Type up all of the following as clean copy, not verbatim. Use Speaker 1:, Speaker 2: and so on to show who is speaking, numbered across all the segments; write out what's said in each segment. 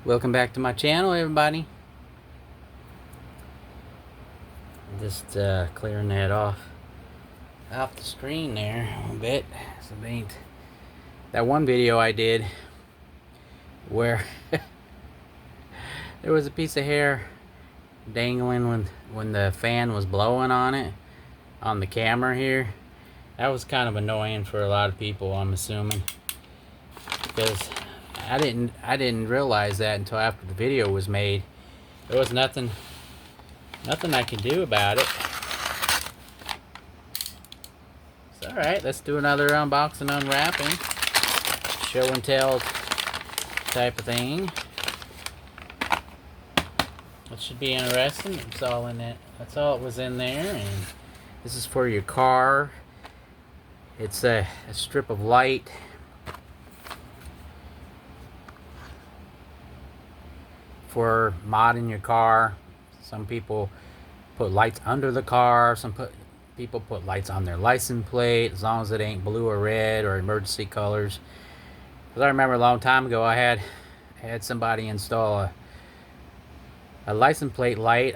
Speaker 1: Welcome back to my channel, everybody. Just clearing that off the screen there a bit. So it ain't that one video I did where there was a piece of hair dangling when the fan was blowing on it on the camera here. That was kind of annoying for a lot of people, I'm assuming, because I didn't realize that until after the video was made. There was nothing I could do about it. It's alright, let's do another unboxing, unwrapping, show and tell type of thing. That should be interesting. It's all in it. That's all it was in there. And this is for your car. It's a strip of light for modding your car. Some people put lights under the car. People put lights on their license plate, as long as it ain't blue or red or emergency colors. Because I remember a long time ago, I had somebody install a license plate light,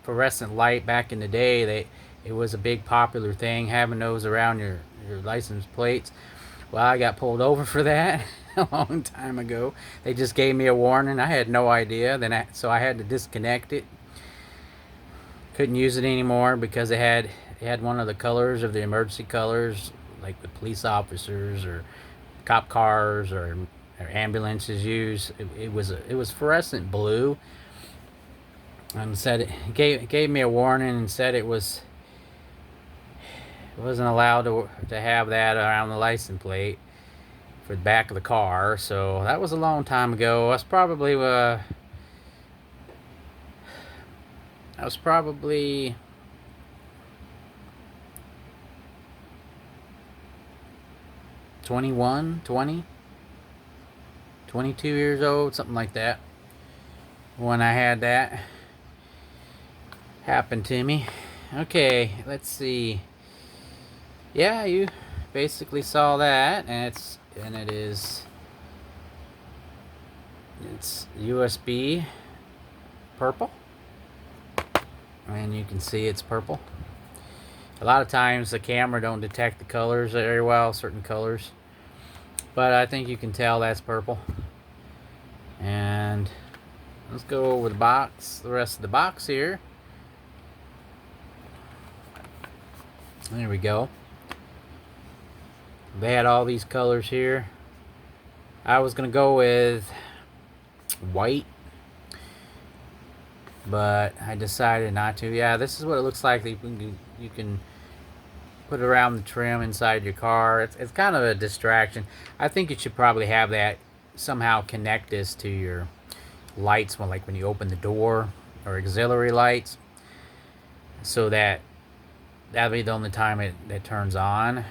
Speaker 1: fluorescent light. Back in the day, it was a big popular thing, having those around your license plates. Well, I got pulled over for that a long time ago. They just gave me a warning. I had no idea. So I had to disconnect it. Couldn't use it anymore because it had one of the colors of the emergency colors, like the police officers or cop cars or ambulances use. It was fluorescent blue, and said it gave me a warning and said it wasn't allowed to have that around the license plate for the back of the car. So that was a long time ago. That's probably 21, 20, 22 years old, something like that, when I had that happen to me. Okay, let's see. Yeah, you basically saw that, and it's USB purple, and you can see it's purple. A lot of times the camera don't detect the colors very well, certain colors, but I think you can tell that's purple. And let's go over the rest of the box here. There we go. They had all these colors here. I was gonna go with white, but I decided not to. Yeah, this is what it looks like. You can put it around the trim inside your car. It's kind of a distraction. I think you should probably have that somehow connect this to your lights when you open the door, or auxiliary lights, so that'll be the only time it turns on.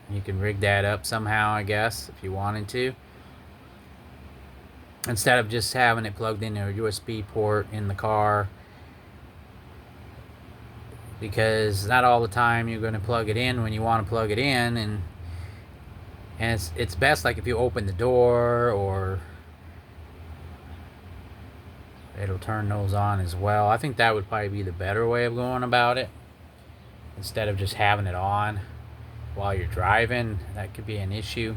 Speaker 1: You can rig that up somehow, I guess, if you wanted to, instead of just having it plugged into a USB port in the car, because not all the time you're going to plug it in when you want to plug it in, and it's best like if you open the door, or it'll turn those on as well. I think that would probably be the better way of going about it, instead of just having it on while you're driving. That could be an issue.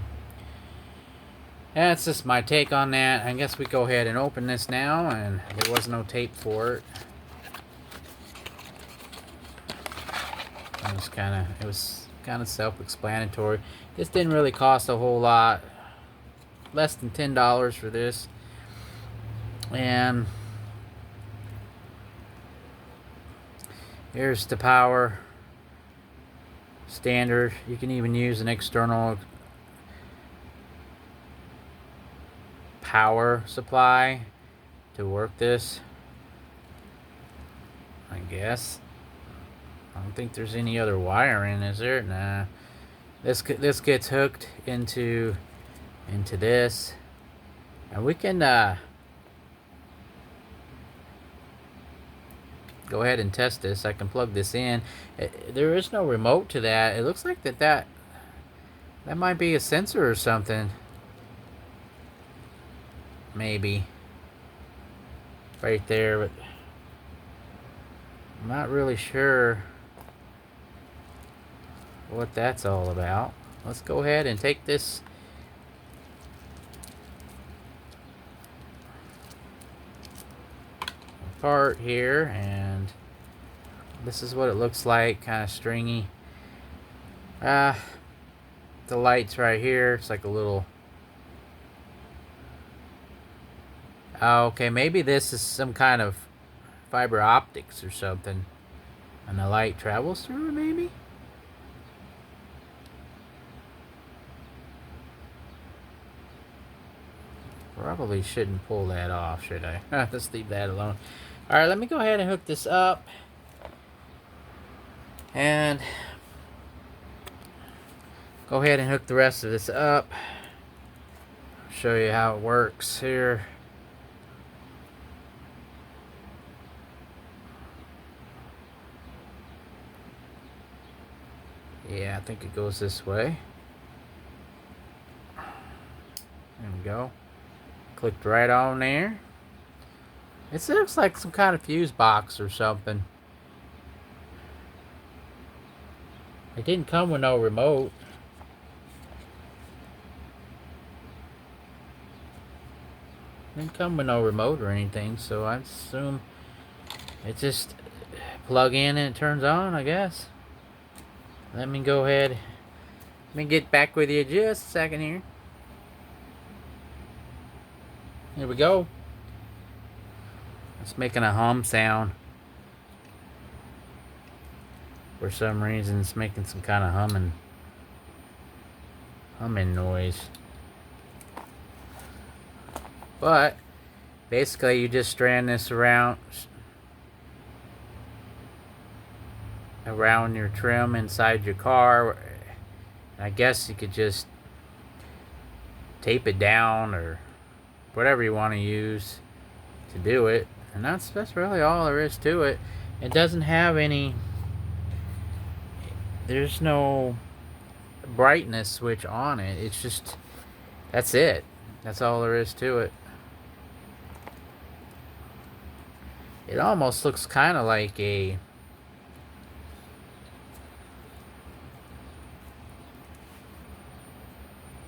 Speaker 1: That's just my take on that. I guess we go ahead and open this now, and there was no tape for it. It was kind of self-explanatory. This didn't really cost a whole lot, less than $10 for this. And here's the power standard. You can even use an external power supply to work this, I guess. I don't think there's any other wiring, is there? Nah. This gets hooked into this, and we can go ahead and test this. I can plug this in. There is no remote to that. It looks like that might be a sensor or something. Maybe. right there, but I'm not really sure what that's all about. Let's go ahead and take this apart here, and this is what it looks like, kind of stringy. The light's right here. It's like a little... okay, maybe this is some kind of fiber optics or something, and the light travels through it, maybe? Probably shouldn't pull that off, should I? Let's leave that alone. Alright, let me go ahead and hook this up. And go ahead and hook the rest of this up. Show you how it works here. Yeah, I think it goes this way. There we go. Clicked right on there. It looks like some kind of fuse box or something. It didn't come with no remote. Didn't come with no remote or anything, so I assume it just plug in and it turns on, I guess. Let me go ahead. Let me get back with you just a second here. Here we go. It's making a hum sound. For some reason, it's making some kind of humming noise. But basically, you just strand this around your trim inside your car. I guess you could just tape it down or whatever you want to use to do it, and that's really all there is to it. It doesn't have any... there's no brightness switch on it. It's just... that's it. That's all there is to it. It almost looks kind of like a...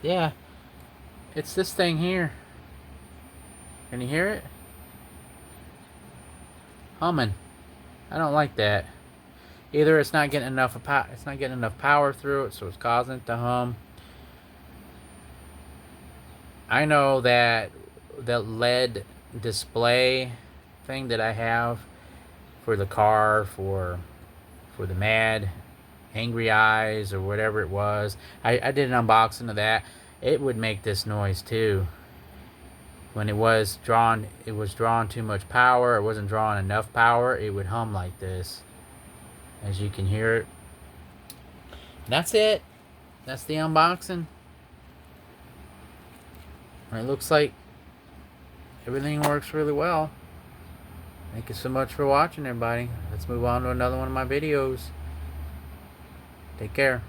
Speaker 1: yeah, it's this thing here. Can you hear it? Humming. I don't like that. Either it's not getting enough power through it, so it's causing it to hum. I know that the LED display thing that I have for the car, for the Mad Angry Eyes or whatever it was, I did an unboxing of that. It would make this noise too. When it was drawn too much power, it wasn't drawing enough power, it would hum like this, as you can hear it. And that's it. That's the unboxing. It looks like everything works really well. Thank you so much for watching, everybody. Let's move on to another one of my videos. Take care.